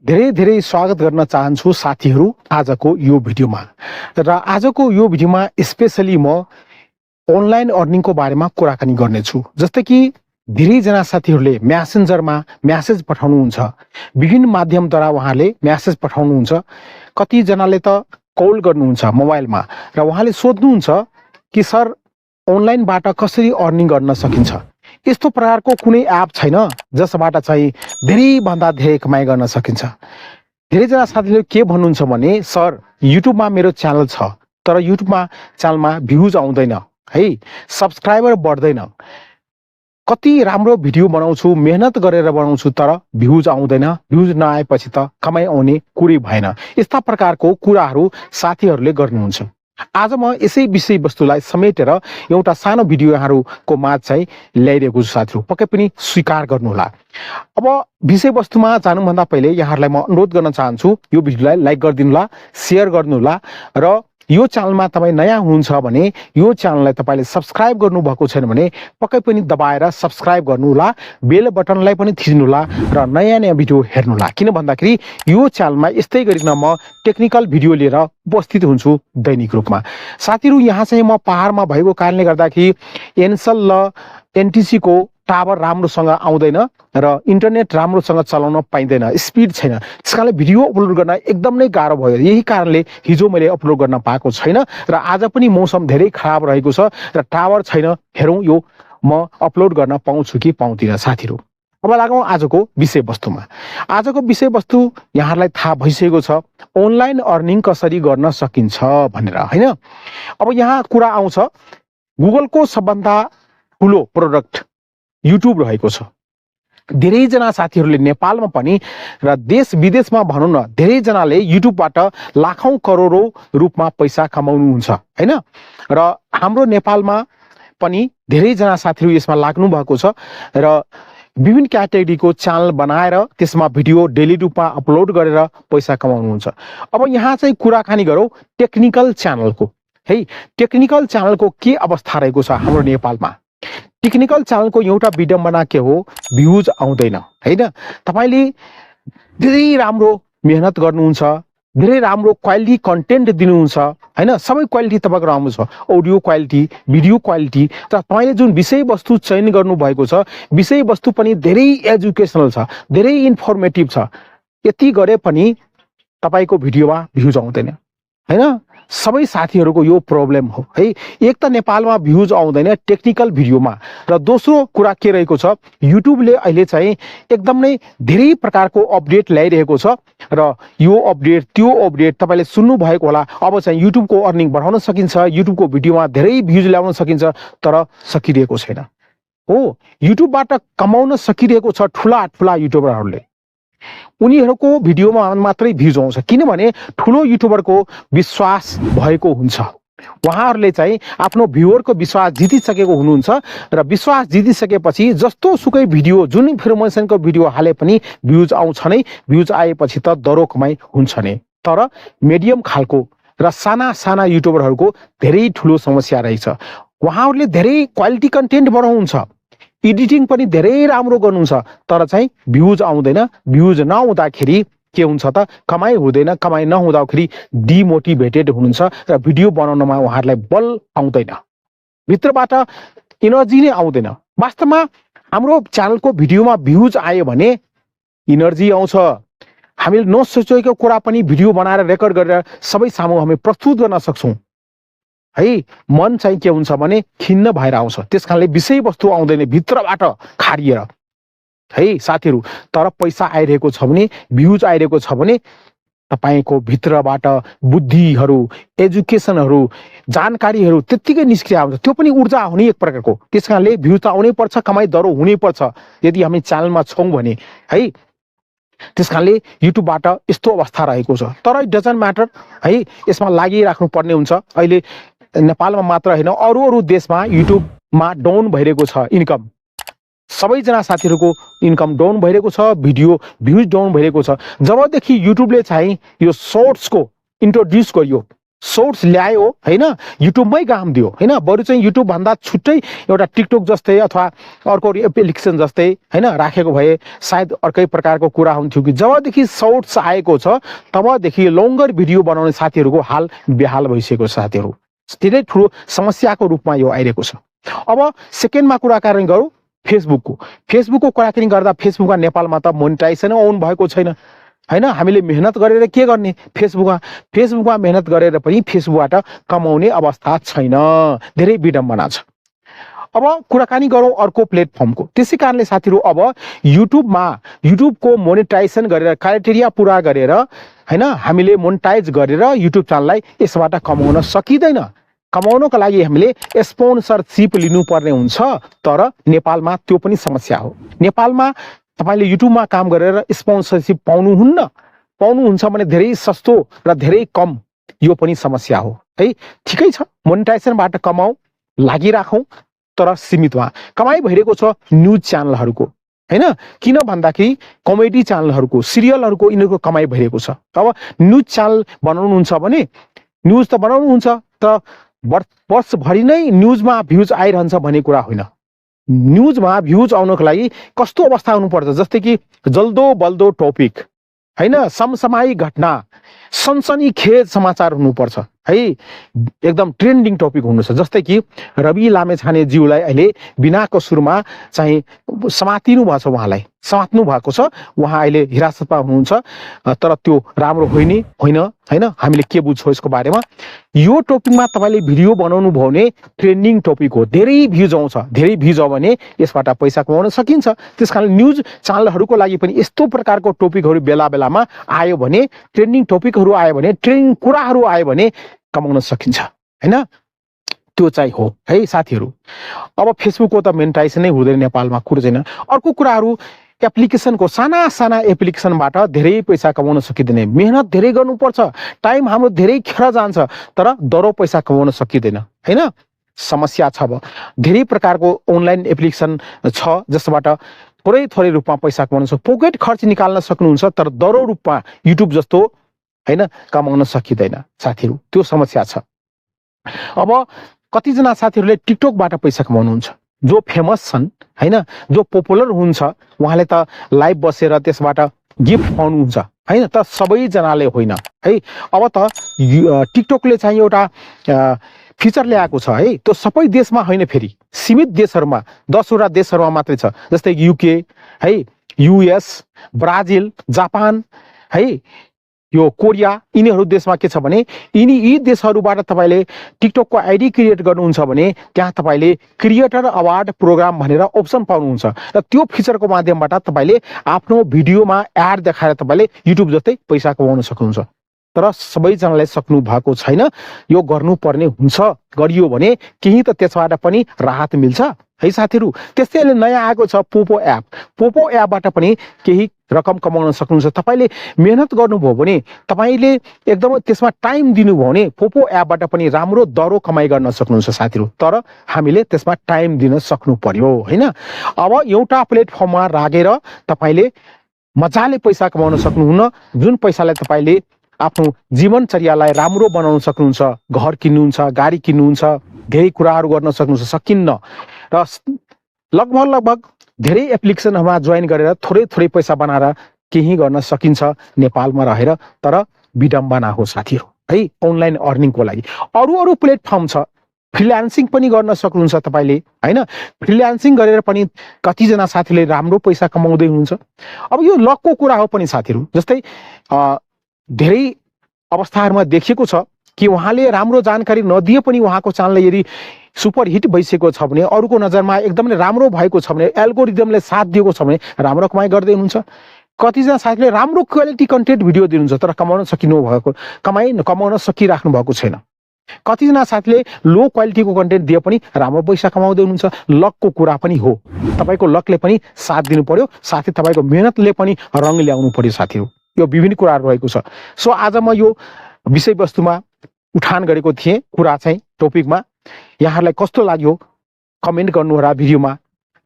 धेरै धेरै स्वागत गर्न चाहन्छु साथीहरू आजको यो भिडियोमा। र आजको यो भिडियोमा स्पेशली म अनलाइन अर्निङको बारेमा कुराकानी गर्नेछु। जस्तै कि धेरै जना साथीहरूले मेसेन्जरमा मेसेज पठाउनुहुन्छ, विभिन्न माध्यमद्वारा उहाँले मेसेज पठाउनुहुन्छ, कति जनाले त कल गर्नुहुन्छ मोबाइलमा र उहाँले सोध्नुहुन्छ कि सर अनलाइनबाट कसरी अर्निङ गर्न सकिन्छ। यस्तो प्रकारको कुनै एप छैन जसबाट चाहिँ धेरै भन्दा धेरै कमाइ गर्न सकिन्छ। धेरै जना साथीहरूले के भन्नुहुन्छ भने सर युट्युबमा मेरो च्यानल छ तर युट्युबमा च्यानलमा भ्युज आउँदैन है, सब्स्क्राइबर बढ्दैन, कति राम्रो भिडियो बनाउँछु, मेहनत गरेर बनाउँछु तर भ्युज आउँदैन, भ्युज नआएपछि त कमाइ आउने कुरै भएन। यस्ता प्रकारको कुराहरू साथीहरूले गर्नुहुन्छ। आज म यसै विषयवस्तुलाई समेटेर एउटा सानो भिडियो यहाँहरूको माझ चाहिँ ल्याइरहेको छु साथीहरू, पक्कै पनि स्वीकार गर्नुहोला। अब विषयवस्तुमा जानुभन्दा पहिले यहाँहरूलाई म अनुरोध गर्न चाहन्छु यो भिडियोलाई लाइक गरिदिनुहोला, सेयर गर्नुहोला र यो च्यानलमा तपाईँ नयाँ हुनुहुन्छ भने यो च्यानललाई तपाईँले सब्स्क्राइब गर्नुभएको छैन भने पक्कै पनि दबाएर सब्स्क्राइब गर्नुहोला, बेल बटनलाई पनि थिच्नुहोला र नयाँ नयाँ भिडियो हेर्नुहोला। किन भन्दाखेरि यो च्यानलमा यस्तै गरिकन म टेक्निकल भिडियो लिएर उपस्थित हुन्छु दैनिक रूपमा। साथीहरू यहाँ चाहिँ म पहाडमा भएको कारणले गर्दाखेरि एनसेल र एनटिसीको टावर राम्रोसँग आउँदैन र इन्टरनेट राम्रोसँग चलाउन पाइँदैन, स्पिड छैन। त्यस कारणले भिडियो अपलोड गर्न एकदम नै गाह्रो भयो। यही कारणले हिजो मैले अपलोड गर्न पाएको छैन र आज पनि मौसम धेरै खराब रहेको छ र टावर छैन। हेरौँ यो म अपलोड गर्न पाउँछु कि पाउँदिनँ साथीहरू। अब लागौँ आजको विषयवस्तुमा। आजको विषयवस्तु यहाँहरूलाई थाहा भइसकेको छ अनलाइन अर्निङ कसरी गर्न सकिन्छ भनेर, होइन। अब यहाँ कुरा आउँछ गुगलको सबभन्दा ठुलो प्रोडक्ट युट्युब रहेको छ। धेरैजना साथीहरूले नेपालमा पनि र देश विदेशमा भनौँ न धेरैजनाले युट्युबबाट लाखौँ करोडौँ रूपमा पैसा कमाउनुहुन्छ, होइन। र हाम्रो नेपालमा पनि धेरैजना साथीहरू यसमा लाग्नु भएको छ र विभिन्न क्याटेगोरीको च्यानल बनाएर त्यसमा भिडियो डेली रूपमा अपलोड गरेर पैसा कमाउनुहुन्छ। अब यहाँ चाहिँ कुराकानी गरौँ टेक्निकल च्यानलको, है। टेक्निकल च्यानलको के अवस्था रहेको छ हाम्रो नेपालमा। टेक्निकल च्यानलको एउटा विडम्बना के हो, भ्युज आउँदैन, होइन। तपाईँले धेरै राम्रो मेहनत गर्नुहुन्छ, धेरै राम्रो क्वालिटी कन्टेन्ट दिनुहुन्छ, होइन। सबै क्वालिटी तपाईँको राम्रो छ, अडियो क्वालिटी, भिडियो क्वालिटी, र तपाईँले जुन विषयवस्तु चयन गर्नुभएको छ विषयवस्तु पनि धेरै एजुकेसनल छ, धेरै इन्फर्मेटिभ छ। यति गरे पनि तपाईँको भिडियोमा भ्युज आउँदैन, होइन। सबै साथीहरूको यो प्रब्लम हो, है। एक त नेपालमा भ्युज आउँदैन टेक्निकल भिडियोमा, र दोस्रो कुरा के रहेको छ युट्युबले अहिले चाहिँ एकदम नै धेरै प्रकारको अपडेट ल्याइरहेको छ र यो अपडेट त्यो अपडेट तपाईँले सुन्नुभएको होला। अब चाहिँ युट्युबको अर्निङ बढाउन सकिन्छ, युट्युबको भिडियोमा धेरै भ्युज ल्याउन सकिन्छ तर सकिरहेको छैन हो। युट्युबबाट कमाउन सकिरहेको छ ठुला ठुला युट्युबरहरूले, उनीहरूको भिडियोमा मात्रै भ्युज आउँछ किनभने ठुलो युट्युबरको विश्वास भएको हुन्छ। उहाँहरूले चाहिँ आफ्नो भ्युवरको विश्वास जितिसकेको हुनुहुन्छ र विश्वास जितिसकेपछि जस्तो सुकै भिडियो जुन इन्फर्मेसनको भिडियो हाले पनि भ्युज आउँछ नै। भ्युज आएपछि त दरो कमाइ हुन्छ नै। तर मिडियम खालको र साना साना युट्युबरहरूको धेरै ठुलो समस्या रहेछ। उहाँहरूले धेरै क्वालिटी कन्टेन्ट बनाउनुहुन्छ, एडिटिङ पनि धेरै राम्रो गर्नुहुन्छ तर चाहिँ भ्युज आउँदैन। भ्युज नआउँदाखेरि के हुन्छ त कमाइ हुँदैन, कमाइ नहुँदाखेरि डिमोटिभेटेड हुनुहुन्छ र भिडियो बनाउनमा उहाँहरूलाई बल आउँदैन, भित्रबाट इनर्जी नै आउँदैन। वास्तवमा हाम्रो च्यानलको भिडियोमा भ्युज आयो भने इनर्जी आउँछ, हामीले नसोचेको कुरा पनि भिडियो बनाएर रेकर्ड गरेर सबै सामु हामी प्रस्तुत गर्न सक्छौँ, है। मन चाहिँ के हुन्छ भने खिन्न भएर आउँछ, त्यस कारणले विषयवस्तु आउँदैन भित्रबाट खारिएर, है साथीहरू। तर पैसा आइरहेको छ भने, भ्युज आइरहेको छ भने तपाईँको भित्रबाट बुद्धिहरू, एजुकेसनहरू, जानकारीहरू त्यत्तिकै निस्किएर आउँछ। त्यो पनि ऊर्जा हुने एक प्रकारको। त्यस कारणले भ्युज त आउनै पर्छ, कमाइ दरो हुनै पर्छ यदि हामी च्यानलमा छौँ भने, है। त्यस कारणले युट्युबबाट यस्तो अवस्था रहेको छ। तर इट डजन्ट म्याटर, है। यसमा लागिराख्नु पर्ने हुन्छ। अहिले नेपालमा मात्र होइन अरू अरू देशमा युट्युबमा डाउन भइरहेको छ इन्कम। सबैजना साथीहरूको इन्कम डाउन भइरहेको छ, भिडियो भ्युज डाउन भइरहेको छ। जबदेखि युट्युबले चाहिँ यो सर्ट्सको इन्ट्रोड्युस गरियो, सोर्ट्स ल्यायो हैन, युट्युबमै काम दियो हैन, बरु चाहिँ युट्युब भन्दा छुट्टै एउटा टिकटक जस्तै अथवा अर्को एप्लिकेसन जस्तै हैन राखेको भए सायद अर्कै प्रकारको कुरा हुन्थ्यो कि जबदेखि सोर्ट्स आएको छ तबदेखि लङ्गर भिडियो बनाउने साथीहरूको हाल बेहाल भइसकेको छ साथीहरू। धेरै ठुलो समस्याको रूपमा यो आइरहेको छ। अब सेकेन्डमा कुराकानी गरौँ फेसबुकको कुराकानी गर्दा फेसबुकमा नेपालमा त मोनेटाइजेसन अन भएको छैन हैन। हामीले मेहनत गरेर के गर्ने, फेसबुकमा मेहनत गरेर पनि फेसबुकबाट कमाउने अवस्था छैन, धेरै विडम्बना छ। अब कुराकानी गरौँ अर्को प्लेटफर्मको। त्यसै कारणले साथीहरू अब युट्युबको मोनेटाइजेसन गरेर क्राइटेरिया पुरा गरेर हैन हामीले मोनेटाइज गरेर युट्युब च्यानललाई यसबाट कमाउन सकिँदैन। कमाउनको लागि हामीले स्पोन्सरशिप लिनुपर्ने हुन्छ, तर नेपालमा त्यो पनि समस्या हो। नेपालमा तपाईले युट्युबमा काम गरेर स्पोन्सरशिप पाउनुहुन्छ भने धेरै सस्तो र धेरै कम, यो पनि समस्या हो है। ठिकै छ, मोनेटाइजेसनबाट कमाऊ, लागिराखौँ, तर सीमितमा। कमाइ भइरहेको छ न्युज च्यानलहरूको हैन, किन भन्दाखेरि कमेडी च्यानलहरूको, सिरियलहरूको यिनीहरूको कमाइ भइरहेको छ। अब न्युज च्यानल बनाउनुहुन्छ भने न्युज त बनाउनुहुन्छ, तर वर्षभरि नै न्युजमा भ्युज आइरहन्छ भन्ने कुरा होइन। न्युजमा भ्युज आउनको लागि कस्तो अवस्था हुनुपर्छ, जस्तै कि जल्दो बल्दो टपिक हैन, समसामयिक घटना, सनसनीखेज समाचार हुनुपर्छ है, एकदम ट्रेन्डिङ टपिक हुनुपर्छ। जस्तै कि रवि लामेछाने ज्यूलाई अहिले बिना कसुरमा चाहिँ समातिनु भएको छ, उहाँलाई समात्नु भएको छ, उहाँ अहिले हिरासतमा हुनुहुन्छ, तर त्यो राम्रो होइन हैन। हामीले के बुझ्छौँ यसको बारेमा, यो टपिकमा तपाईले भिडियो बनाउनु भयो भने ट्रेन्डिङ टपिक हो, धेरै भ्युज आउँछ, धेरै भ्युज आयो भने यसबाट पैसा कमाउन सकिन्छ। त्यसकारण न्युज च्यानलहरूको लागि पनि यस्तो प्रकारको टपिकहरू बेला बेलामा आयो भने, ट्रेन्डिङ टपिकहरू आयो भने, ट्रेन्डिङ कुराहरू आयो भने कमाउन सकिन्छ हैन। त्यो चाहिँ हो है साथीहरू। अब फेसबुकको त मोनेटाइजेसन नै हुँदैन नेपालमा, कुरो छैन। अर्को कुराहरू एप्लिकेसनको, साना एप्लिकेसनबाट धेरै पैसा कमाउन सकिँदैन, मेहनत धेरै गर्नुपर्छ, टाइम हाम्रो धेरै खेर जान्छ, तर दरो पैसा कमाउन सकिँदैन हैन। समस्या छ। अब धेरै प्रकारको अनलाइन एप्लिकेसन छ जसबाट थोरै रूपमा पैसा कमाउन सक्छ, पकेट खर्च निकाल्न सक्नुहुन्छ, तर दरो रूपमा युट्युब जस्तो हैन कमाउन सकिँदैन साथीहरू, त्यो समस्या छ। अब कतिजना साथीहरूले टिकटकबाट पैसा कमाउनुहुन्छ, जो फेमस छन् हैन, जो पपुलर हुन्छ, उहाँले त लाइभ बसेर त्यसबाट गिफ्ट पाउनुहुन्छ हैन, त सबैजनाले होइन है। अब त टिकटकले चाहिँ एउटा फिचर ल्याएको छ है, त्यो सबै देशमा होइन, फेरि सीमित देशहरूमा, 10वटा देशहरूमा मात्रै छ, जस्तै युके है, युएस, ब्राजिल, जापान है, यो कोरिया, यिनीहरू देशमा के छ भने यी देशहरूबाट तपाईले टिकटकको आइडी क्रिएट गर्नुहुन्छ भने त्यहाँ तपाईले क्रिएटर अवार्ड प्रोग्राम भनेर अप्सन पाउनुहुन्छ, र त्यो फिचरको माध्यमबाट तपाईले आफ्नो भिडियोमा एड देखाएर तपाईले युट्युब जस्तै पैसा कमाउन सक्नुहुन्छ। तर सबैजनाले सक्नु भएको छैन, यो गर्नुपर्ने हुन्छ, गरियो भने केही त त्यसबाट पनि राहत मिल्छ है साथीहरू। त्यस्तै अहिले नयाँ आएको छ पोपो एपबाट पनि केही रकम कमाउन सक्नुहुन्छ। तपाईले मेहनत गर्नुभयो भने, तपाईले एकदमै त्यसमा टाइम दिनुभयो भने पोपो एपबाट पनि राम्रो दरो कमाइ गर्न सक्नुहुन्छ साथीहरू, तर हामीले त्यसमा टाइम दिन सक्नु पर्यो हैन। अब एउटा प्लेटफर्ममा राखेर तपाईले मजाले पैसा कमाउन सक्नुहुन्न, जुन पैसाले तपाईले आफ्नो जीवनचर्यालाई राम्रो बनाउन सक्नुहुन्छ, घर किन्नुहुन्छ, गाडी किन्नुहुन्छ, धेरै कुराहरू गर्न सक्नुहुन्छ, सकिन्न। र लगभग धेरै एप्लिकेसनहरूमा जोइन गरेर थोरै पैसा बनाएर केही गर्न सकिन्छ नेपालमा रहेर, तर विडम्बना हो साथीहरू है अनलाइन अर्निङको लागि। अरू प्लेटफर्म छ, फ्रिल्यान्सिङ पनि गर्न सक्नुहुन्छ तपाईले हैन। फ्रिल्यान्सिङ गरेर पनि कतिजना साथीले राम्रो पैसा कमाउँदै हुनुहुन्छ। अब यो लकको कुरा हो पनि साथीहरू, जस्तै धेरै अवस्थाहरूमा देखिएको छ कि उहाँले राम्रो जानकारी नदिए पनि उहाँको च्यानलले यदि सुपर हिट भइसकेको छ भने, अरूको नजरमा एकदमै राम्रो भएको छ भने, एल्गोरिदमले साथ दिएको छ भने राम्रो कमाइ गर्दै हुनुहुन्छ। कतिजना साथीले राम्रो क्वालिटी कन्टेन्ट भिडियो दिनुहुन्छ, तर कमाउन सकिराख्नु भएको छैन। कतिजना साथीले लो क्वालिटीको कन्टेन्ट दिए पनि राम्रो पैसा कमाउँदै हुनुहुन्छ। लकको कुरा पनि हो, तपाईको लकले पनि साथ दिनु पर्यो, साथै तपाईको मेहनतले पनि रङ ल्याउनु पर्यो साथीहरू। यो विभिन्न कुराहरू रहेको छ। सो आज म यो विषयवस्तुमा उठान गरेको थिएँ कुरा चाहिँ टपिकमा। यहाँहरूलाई कस्तो लाग्यो कमेन्ट गर्नुहोला, भिडियोमा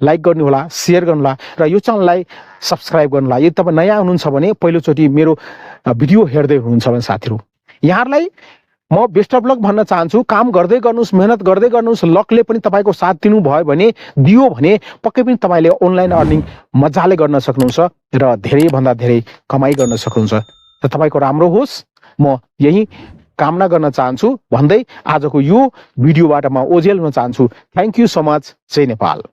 लाइक गर्नुहोला, शेयर गर्नुहोला, र यो च्यानललाई सब्स्क्राइब गर्नुहोला। यदि तपाईँ नयाँ हुनुहुन्छ भने पहिलोचोटि मेरो भिडियो हेर्दै हुनुहुन्छ भने साथीहरू, यहाँहरूलाई म बेस्ट अफ लक भन्न चाहन्छु। काम गर्दै गर्नुहोस्, मेहनत गर्दै गर्नुहोस्, लकले पनि तपाईँको साथ दिनु भयो भने, दियो भने पक्कै पनि तपाईँले अनलाइन अर्निङ मजाले गर्न सक्नुहुन्छ र धेरैभन्दा धेरै कमाइ गर्न सक्नुहुन्छ। र तपाईँको राम्रो होस् म यही कामना गर्न चाहन्छु भन्दै आजको यो भिडियोबाट म ओझेल हुन चाहन्छु। Thank you so much. जय नेपाल।